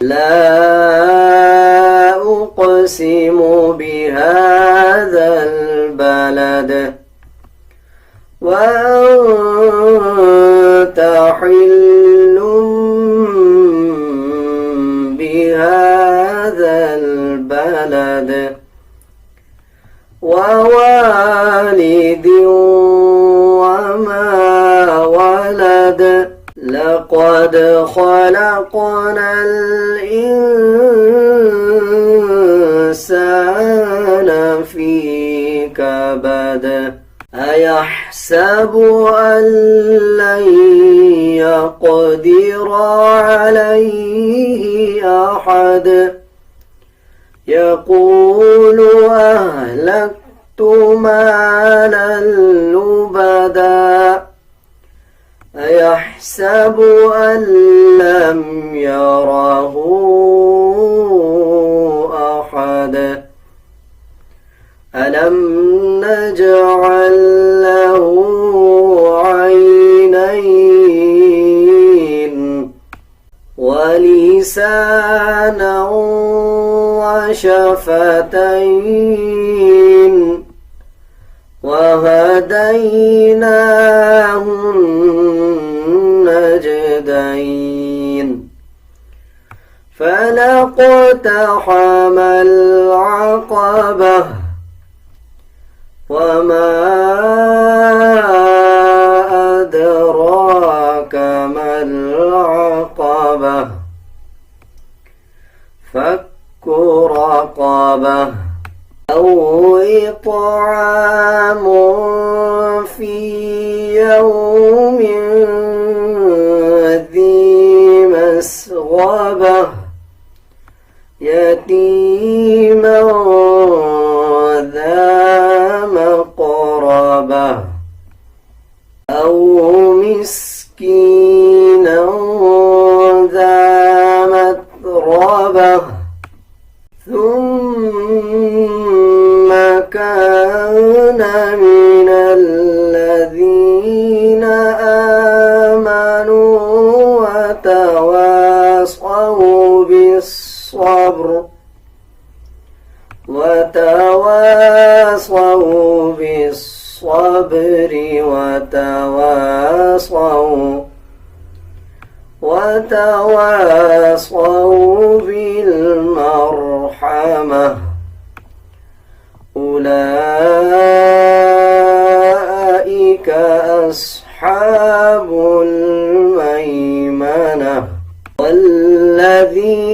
لا أقسم بهذا البلد وأنت حل بهذا البلد ووالد وما ولد لقد خلقنا الإنسان في كبد أيحسب أن لن يقدر عليه أحد يقول أهلكت مالا لبدا أيحسب أن لم يره أحد ألم نجعل له عينين ولسانا وشفتين وهديناه النجدين فلاقتحم العقبة وما أدراك ما العقبة فك رقبة أو إطعام في يوم ذي مسغبة يتيما ذا مقربة أو مسكينا ذا متربة ثم كان من الذين آمنوا وتواصوا بالصبر وتواصوا